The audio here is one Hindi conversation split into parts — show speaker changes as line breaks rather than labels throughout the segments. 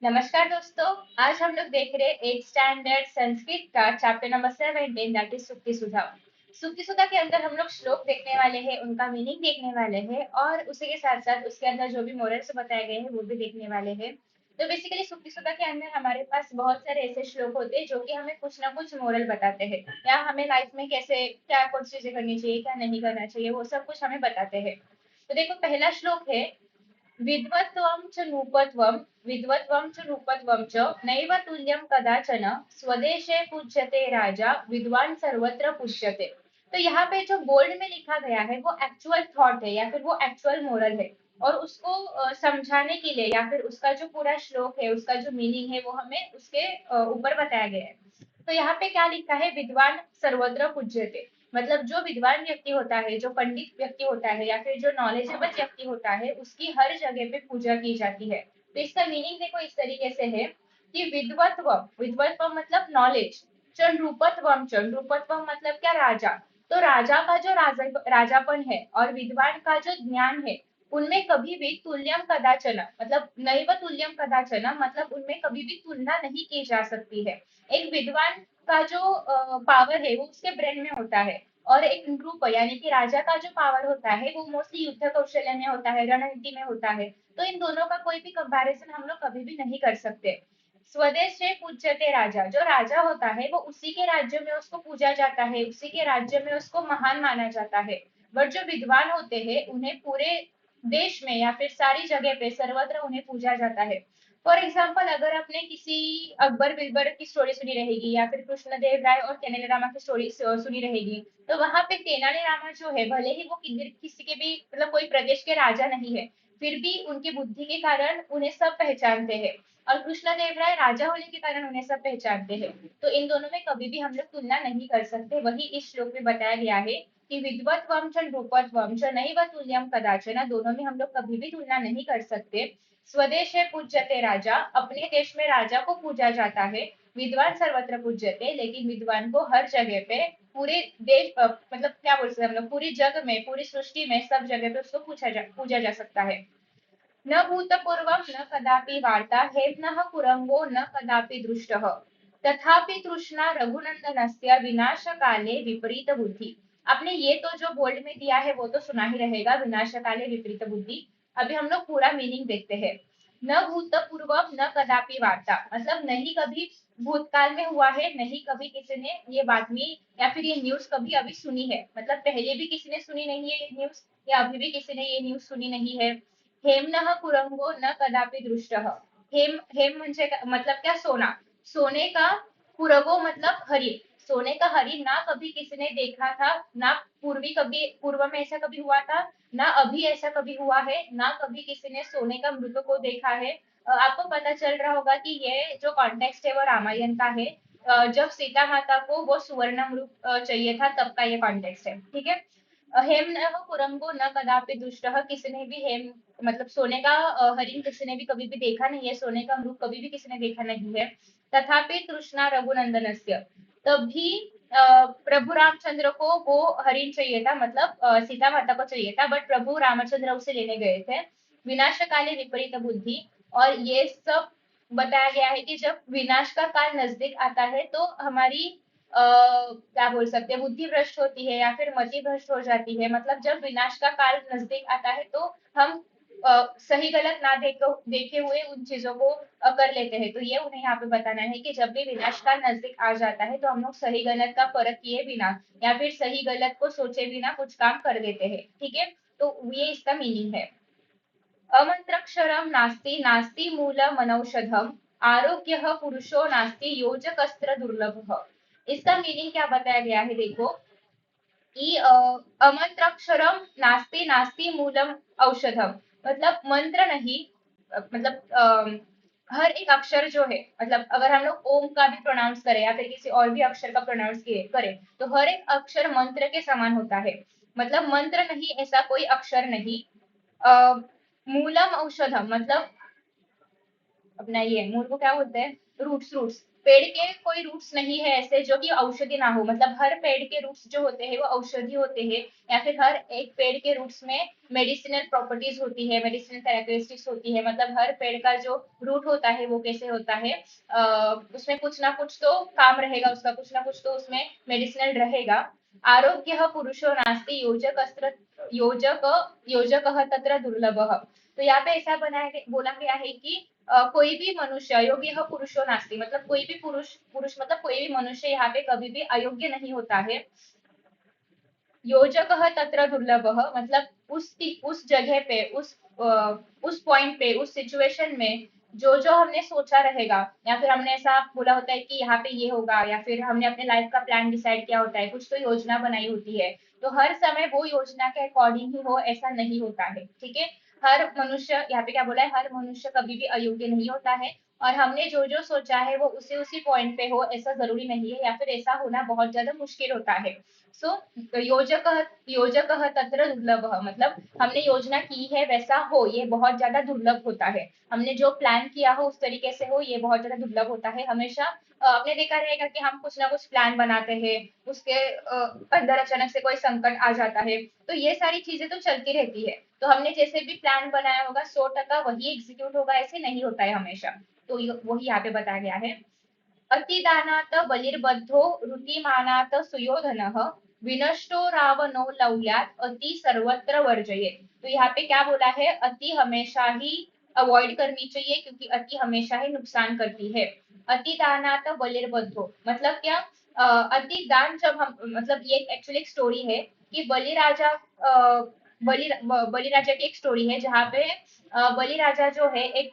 नमस्कार दोस्तों। आज हम लोग देख रहे हैं 8 स्टैंडर्ड संस्कृत का चैप्टर नंबर 17 दैट इज सुक्ति सुधा। सुक्ति सुधा के अंदर हम लोग श्लोक देखने वाले हैं, उनका मीनिंग देखने वाले हैं और उसी के साथ साथ उसके अंदर जो भी मोरल्स बताए गए हैं वो भी देखने वाले हैं। तो बेसिकली सुक्ति सुधा के अंदर हमारे पास बहुत सारे ऐसे श्लोक होते हैं जो कि हमें कुछ ना कुछ मोरल बताते हैं, या हमें लाइफ में कैसे क्या कुछ चीजें करनी चाहिए क्या नहीं करना चाहिए वो सब कुछ हमें बताते हैं। तो देखो पहला श्लोक है, विद्वत्त्वं च नृपत्वं विद्वत्त्वं च नृपत्वं च नैव तुल्यं कदाचन स्वदेशे पूज्यते राजा विद्वान सर्वत्र पूज्यते। तो यहाँ पे जो बोल्ड में लिखा गया है वो एक्चुअल थॉट है या फिर वो एक्चुअल मोरल है, और उसको समझाने के लिए या फिर उसका जो पूरा श्लोक है उसका जो मीनिंग है वो हमें उसके ऊपर बताया गया है। तो यहाँ पे क्या लिखा है, विद्वान सर्वत्र पूज्यते। मतलब जो विद्वान व्यक्ति होता है, जो पंडित व्यक्ति होता है या फिर जो नॉलेजेबल व्यक्ति होता है उसकी हर जगह पे पूजा की जाती है। तो इसका मीनिंग देखो इस तरीके से है कि विद्वत्व विद्वत्व मतलब नॉलेज, चंद्रूपत्वम मतलब क्या, राजा। तो राजा का जो राजापन है और विद्वान का जो ज्ञान है उनमें कभी भी तुल्यम कदाचन मतलब नैव तुल्यम कदाचन मतलब उनमें कभी भी तुलना नहीं की जा सकती है। एक विद्वान का जो पावर है वो उसके ब्रेन में होता है, और एक नृप यानी कि राजा का जो पावर होता है वो मोस्टली युद्ध कौशल्य में होता है, रणनीति में होता है। तो इन दोनों का कोई भी कंपैरिजन हम लोग कभी भी नहीं कर सकते। स्वदेश से पूज्यते राजा, जो राजा होता है वो उसी के राज्य में उसको पूजा जाता है, उसी के राज्य में उसको महान माना जाता है। बट जो विद्वान होते हैं उन्हें पूरे देश में या फिर सारी जगह पे सर्वत्र उन्हें पूजा जाता है। फॉर एग्जाम्पल अगर आपने किसी अकबर बिरबल की स्टोरी सुनी रहेगी या फिर कृष्णदेव राय और तेनालीरामा की स्टोरी सुनी रहेगी, तो वहां पे तेनालीरामा जो है भले ही वो किसी के भी मतलब कोई प्रदेश के राजा नहीं है, फिर भी उनकी बुद्धि के कारण उन्हें सब पहचानते हैं, और कृष्णदेव राय राजा होने के कारण उन्हें सब पहचानते हैं। तो इन दोनों में कभी भी हम लोग तुलना नहीं कर सकते। वही इस श्लोक में बताया गया है कि विद्वत्वम च नृपत्वम च नैव तुल्यम कदाचन, दोनों में हम लोग कभी भी तुलना नहीं कर सकते। स्वदेश है पूज्यते राजा, अपने देश में राजा को पूजा जाता है। विद्वान सर्वत्र पूज्यते, लेकिन विद्वान को हर जगह पे पूरे देश मतलब क्या बोल सकते हैं हम लोग, पूरी जग में पूरी सृष्टि में सब जगह पे उसको पूजा जा सकता है। न भूतपूर्वं न कदापि वार्ता हेम्नः कुरंगो न कदापि दृष्टः तथापि तृष्णा रघुनंदनस्य विनाश काले विपरीत बुद्धि। आपने ये तो जो बोल्ड में दिया है वो तो सुना ही रहेगा, विनाश काले विपरीत बुद्धि। अभी हम लोग पूरा मीनिंग देखते हैं। न भूतपूर्वम न कदापि वार्ता मतलब नहीं कभी भूतकाल में हुआ है, नहीं कभी किसी ने ये बातमी या फिर ये न्यूज कभी अभी सुनी है, मतलब पहले भी किसी ने सुनी नहीं है ये न्यूज, या अभी भी किसी ने ये न्यूज सुनी नहीं है। हेमनः कुरंगो न कदापि दृष्टः। हेम हेम म्हणजे मतलब क्या, सोना। सोने का कुरगो मतलब हरिण, सोने का हरिण ना कभी किसी ने देखा था, ना पूर्व में ऐसा कभी हुआ था, ना अभी ऐसा कभी हुआ है, ना कभी किसी ने सोने का मृग को देखा है। आपको पता चल रहा होगा कि ये जो कॉन्टेक्स्ट है वो रामायण का है। जब सीता माता को वो सुवर्ण मृग चाहिए था तब का ये कॉन्टेक्स्ट है, ठीक है। हेम न कुरंगो न कदापि दुष्टः, किसी ने भी हेम मतलब सोने का हरिण किसी ने भी कभी भी देखा नहीं है, सोने का मृग कभी भी किसी ने देखा नहीं है। तथापि तृष्णा रघुनंदनस्य, तभी प्रभु रामचंद्र को वो हरिण चाहिए था, मतलब सीता माता को चाहिए था, बट प्रभु रामचंद्र उसे लेने गए थे। विनाश काले विपरीत बुद्धि, और ये सब बताया गया है कि जब विनाश का काल नजदीक आता है तो हमारी क्या बोल सकते हैं, बुद्धि भ्रष्ट होती है या फिर मति भ्रष्ट हो जाती है। मतलब जब विनाश का काल नजदीक आता है तो हम सही गलत ना देखे हुए उन चीजों को कर लेते हैं। तो ये उन्हें यहाँ पे बताना है कि जब भी विनाश काल नजदीक आ जाता है तो हम लोग सही गलत का फर्क किए बिना या फिर सही गलत को सोचे बिना कुछ काम कर देते हैं, ठीक है। तो ये इसका मीनिंग है। अमन्त्रक्षरं नास्ति नास्ति मूलमनौषधम् आरोग्यः पुरुषो नास्ति योजकस्त्र दुर्लभः। इसका मीनिंग क्या बताया गया है देखो, कि अमंत्राक्षरम नास्ति नास्ति मूलम औषधम, मतलब मंत्र नहीं, मतलब हर एक अक्षर जो है, मतलब अगर हम लोग ओम का भी प्रोनाउंस करें या फिर किसी और भी अक्षर का प्रोनाउंस करें तो हर एक अक्षर मंत्र के समान होता है। मतलब मंत्र नहीं, ऐसा कोई अक्षर नहीं। अ, मूलम औषधम मतलब अपना ये मूल को क्या बोलते हैं, रूट्स रूट्स। पेड़ के कोई रूट्स नहीं है ऐसे जो कि औषधि ना हो, मतलब हर पेड़ के रूट्स जो होते हैं वो औषधि होते हैं, या फिर हर एक पेड़ के रूट्स में मेडिसिनल प्रॉपर्टीज होती है, मेडिसिनल कैरेक्टरिस्टिक्स होती है, मतलब हर पेड़ का जो रूट होता है वो कैसे होता है, उसमें कुछ ना कुछ तो काम रहेगा उसका, कुछ ना कुछ तो उसमें मेडिसिनल रहेगा। आरोग्य पुरुषो नास्ति योजक योजक तत्र दुर्लभ। तो यहाँ पे ऐसा बोला गया है कि कोई भी मनुष्य अयोग्य पुरुषो नास्ति, मतलब कोई भी पुरुष पुरुष मतलब कोई भी मनुष्य यहाँ पे कभी भी अयोग्य नहीं होता है। योजक तत्र दुर्लभ, मतलब उस जगह पे उस पॉइंट पे उस सिचुएशन में जो जो हमने सोचा रहेगा, या फिर हमने ऐसा बोला होता है कि यहाँ पे ये होगा, या फिर हमने अपने लाइफ का प्लान डिसाइड किया होता है, कुछ तो योजना बनाई होती है, तो हर समय वो योजना के अकॉर्डिंग ही हो ऐसा नहीं होता है, ठीक है। हर मनुष्य, यहाँ पे क्या बोला है, हर मनुष्य कभी भी अयोग्य नहीं होता है, और हमने जो जो सोचा है वो उसी उसी पॉइंट पे हो ऐसा जरूरी नहीं है, या फिर ऐसा होना बहुत ज्यादा मुश्किल होता है। सो योजक योजक तत्र दुर्लभ, मतलब हमने योजना की है वैसा हो ये बहुत ज्यादा दुर्लभ होता है, हमने जो प्लान किया हो उस तरीके से हो ये बहुत ज्यादा दुर्लभ होता है हमेशा। आपने देखा रहेगा कि हम कुछ ना कुछ प्लान बनाते हैं, उसके अंदर अचानक से कोई संकट आ जाता है, तो ये सारी चीजें तो चलती रहती है, तो हमने जैसे भी प्लान बनाया होगा 100% वही एग्जीक्यूट होगा ऐसे नहीं होता है हमेशा। तो वही यहाँ पे बताया गया है। अतिदानात बलिर्बद्धो ऋतिमानात सुयोधनः विनष्टो रावणो लौल्यात अति सर्वत्र वर्जयेत। तो यहाँ पे क्या बोला है, अति हमेशा ही अवॉइड करनी चाहिए, क्योंकि अति हमेशा ही नुकसान करती है। अतिदानात बलिर्बद्धो मतलब क्या, अति दान जब हम, मतलब ये एक्चुअली एक स्टोरी है कि बलिराजा बलिराजा की एक स्टोरी है जहाँ पे बलिराजा जो है एक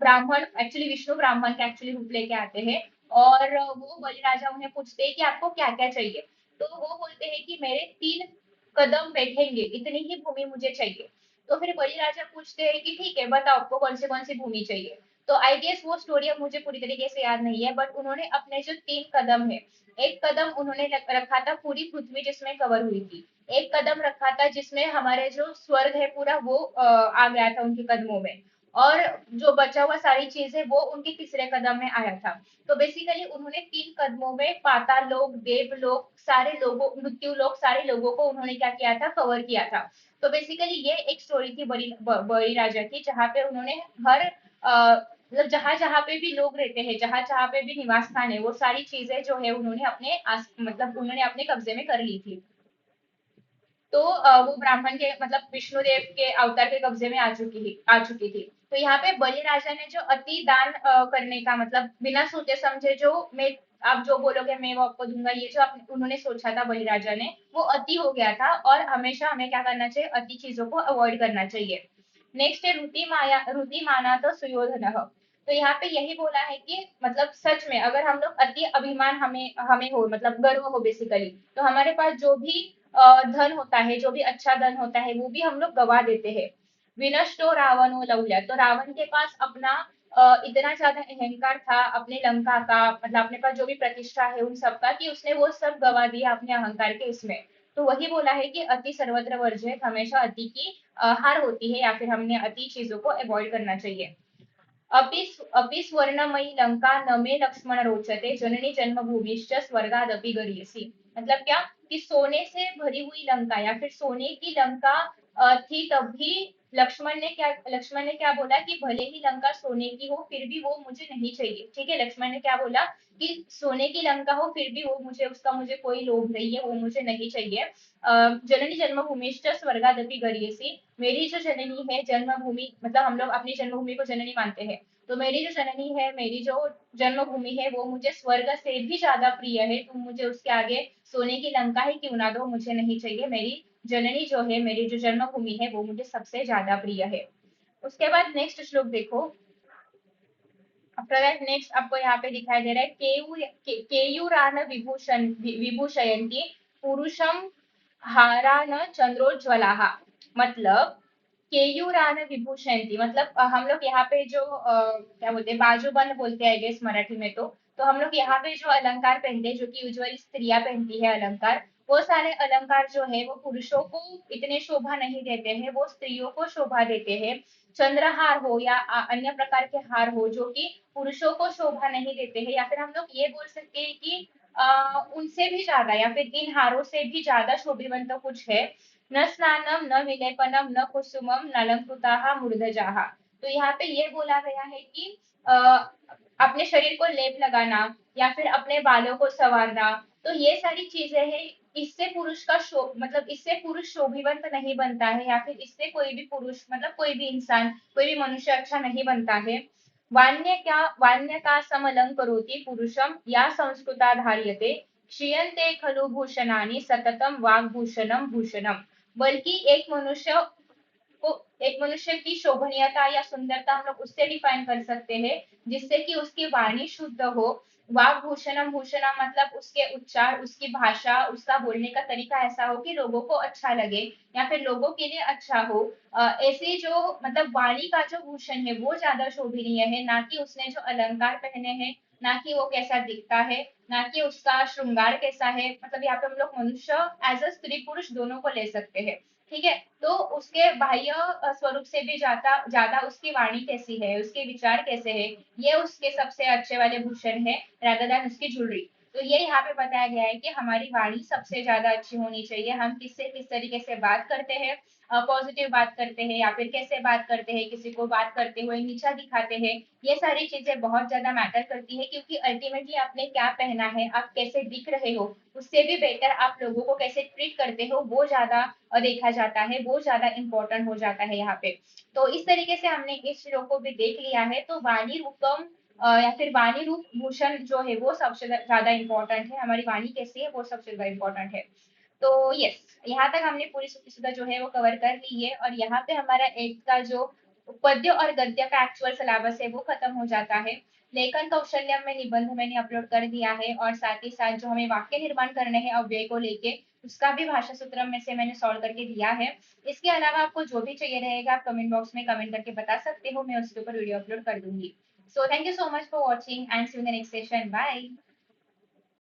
ब्राह्मण, एक्चुअली विष्णु ब्राह्मण का एक्चुअली रूप लेके आते हैं, और वो बलिराजा उन्हें पूछते हैं कि आपको क्या क्या चाहिए, तो वो बोलते हैं कि मेरे 3 कदम बैठेंगे इतनी ही भूमि मुझे चाहिए। तो फिर बलिराजा पूछते हैं कि ठीक है बताओ आपको कौन सी भूमि चाहिए। तो आई गेस वो स्टोरी अब मुझे पूरी तरीके से याद नहीं है, बट उन्होंने अपने जो 3 कदम है, एक कदम उन्होंने रखा था पूरी पृथ्वी जिसमें कवर हुई थी, एक कदम रखा था जिसमें हमारे जो स्वर्ग है पूरा वो आ गया था उनके कदमों में, और जो बचा हुआ सारी चीजें वो उनके तीसरे कदम में आया था। तो बेसिकली उन्होंने 3 कदमों में पाताल लोक, देवलोक, सारे लोगों, मृत्यु लोक, सारे लोगों को उन्होंने क्या किया था, कवर किया था। तो बेसिकली ये एक स्टोरी थी बड़ी राजा की, जहाँ पे उन्होंने हर मतलब जहां जहां पे भी लोग रहते हैं, जहां जहां पे भी निवास स्थान है, वो सारी चीजें जो है उन्होंने मतलब उन्होंने अपने कब्जे में कर ली थी। तो वो ब्राह्मण के मतलब विष्णुदेव के अवतार के कब्जे में आ चुकी थी। तो यहाँ पे बलि राजा ने जो अति दान करने का मतलब बिना सोचे समझे जो मैं, आप जो बोलोगे मैं वो आपको दूंगा, ये जो उन्होंने सोचा था बलि राजा ने वो अति हो गया था, और हमेशा हमें क्या करना चाहिए, अति चीजों को अवॉइड करना चाहिए। नेक्स्ट है रुति माना तो सुयोधन। तो यहाँ पे यही बोला है कि मतलब सच में अगर हम लोग अति अभिमान हमें हमें हो, मतलब गर्व हो बेसिकली, तो हमारे पास जो भी धन होता है, जो भी अच्छा धन होता है वो भी हम लोग गवा देते हैं। विनष्टो रावणो लौल्या, तो रावण के पास अपना इतना ज्यादा अहंकार था अपने लंका का, मतलब अपने पास जो भी प्रतिष्ठा है उन सबका, कि उसने वो सब गवा दिया अपने अहंकार के इसमें। तो वही बोला है कि अति सर्वत्र वर्जित, हमेशा अति की हार होती है, या फिर हमने अति चीजों को अवॉइड करना चाहिए। अपि स्वर्णमयी लंका न मे लक्ष्मण रोचते जननी जन्मभूमिश्च स्वर्गादपि गरीयसी। मतलब क्या, कि सोने से भरी हुई लंका या फिर सोने की लंका थी तब भी लक्ष्मण ने क्या बोला कि भले ही लंका सोने की हो फिर भी वो मुझे नहीं चाहिए, ठीक है। लक्ष्मण ने क्या बोला कि सोने की लंका हो फिर भी वो मुझे, उसका मुझे कोई लोभ नहीं है, वो मुझे नहीं चाहिए। जननी जन्मभूमिश्च स्वर्गादपि गरीयसी, मेरी जो जननी है जन्मभूमि, मतलब हम लोग अपनी जन्मभूमि को जननी मानते हैं, तो मेरी जो जननी है, मेरी जो जन्मभूमि है वो मुझे स्वर्ग से भी ज्यादा प्रिय है, तुम मुझे उसके आगे सोने की लंका ही क्यों ना दो, मुझे नहीं चाहिए, मेरी जननी जो है, मेरी जो जन्मभूमि है वो मुझे सबसे ज्यादा प्रिय है। उसके बाद नेक्स्ट श्लोक देखो। आफ्टर दैट नेक्स्ट आपको यहाँ पे दिखाई दे रहा है केयूरान विभूषयंती पुरुषम हारान चंद्रोज्वला, मतलब केयूरान विभूषयंती मतलब हम लोग यहाँ पे जो क्या बोलते हैं, बाजूबंद बोलते हैं आई गेस मराठी में। तो हम लोग यहाँ पे जो अलंकार पहनते हैं, जो कि यूजुअली स्त्रियां पहनती है अलंकार, वो सारे अलंकार जो है वो पुरुषों को इतने शोभा नहीं देते हैं, वो स्त्रियों को शोभा देते हैं। चंद्रहार हो या अन्य प्रकार के हार हो जो कि पुरुषों को शोभा नहीं देते हैं, या फिर हम लोग ये बोल सकते हैं कि उनसे भी ज्यादा या फिर इन हारों से भी ज्यादा शोभिवंत तो कुछ है। न स्नानम न विलेपनम न कुसुमम नलंकृताः मूर्धजाः। तो यहाँ पे ये बोला गया है कि अपने शरीर को लेप लगाना या फिर अपने बालों को संवारना, तो ये सारी चीजें हैं। इससे पुरुष का शो मतलब इससे पुरुष शोभिवंत नहीं बनता है, या फिर इससे कोई भी पुरुष मतलब कोई भी इंसान कोई भी मनुष्य अच्छा नहीं बनता है। वान्य का समलं करोति पुरुषम या संस्कृता धार्यते क्षीयन्ते खलु भूषणानि सततम वाग्भूषणम भूषणम। बल्कि को एक मनुष्य की शोभनीयता या सुंदरता हम लोग उससे डिफाइन कर सकते हैं जिससे कि उसकी वाणी शुद्ध हो। वाक भूषणम भूषणम मतलब उसके उच्चार, उसकी भाषा, उसका बोलने का तरीका ऐसा हो कि लोगों को अच्छा लगे या फिर लोगों के लिए अच्छा हो। ऐसे जो मतलब वाणी का जो भूषण है वो ज्यादा शोभनीय है, ना कि उसने जो अलंकार पहने हैं, ना कि वो कैसा दिखता है, ना कि उसका श्रृंगार कैसा है। मतलब यहाँ पे हम लोग मनुष्य एज अ स्त्री पुरुष दोनों को ले सकते हैं। ठीक है, तो उसके बाह्य स्वरूप से भी ज्यादा ज्यादा उसकी वाणी कैसी है, उसके विचार कैसे है, ये उसके सबसे अच्छे वाले भूषण है rather than उसकी ज्वेलरी। तो ये यहाँ पे बताया गया है कि हमारी वाणी सबसे ज्यादा अच्छी होनी चाहिए। हम किससे किस तरीके से बात करते हैं, पॉजिटिव बात करते हैं या फिर कैसे बात करते हैं, किसी को बात करते हुए नीचा दिखाते हैं, ये सारी चीजें बहुत ज्यादा मैटर करती है। क्योंकि अल्टीमेटली आपने क्या पहना है, आप कैसे दिख रहे हो, उससे भी बेटर आप लोगों को कैसे ट्रीट करते हो वो ज्यादा देखा जाता है, वो ज्यादा इंपॉर्टेंट हो जाता है यहाँ पे। तो इस तरीके से हमने इस श्लोक को भी देख लिया है। तो वाणी रूपम या फिर वाणी रूप भूषण जो है वो सबसे ज्यादा इंपॉर्टेंट है, हमारी वाणी कैसी है वो सबसे ज्यादा इंपॉर्टेंट है। तो यस, यहाँ तक हमने पूरी सुधा जो है वो कवर कर ली है, और यहाँ पे हमारा एक का जो पद्य और गद्य का एक्चुअल सिलेबस है वो खत्म हो जाता है। लेखन कौशल्य में निबंध मैंने अपलोड कर दिया है, और साथ ही साथ जो हमें वाक्य निर्माण करने हैं अव्यय को लेके उसका भी भाषा सूत्र में से मैंने सॉल्व करके दिया है। इसके अलावा आपको जो भी चाहिए रहेगा आप कमेंट बॉक्स में कमेंट करके बता सकते हो, मैं उसके ऊपर वीडियो अपलोड कर दूंगी। So thank you so much for watching and see you in the next session, bye.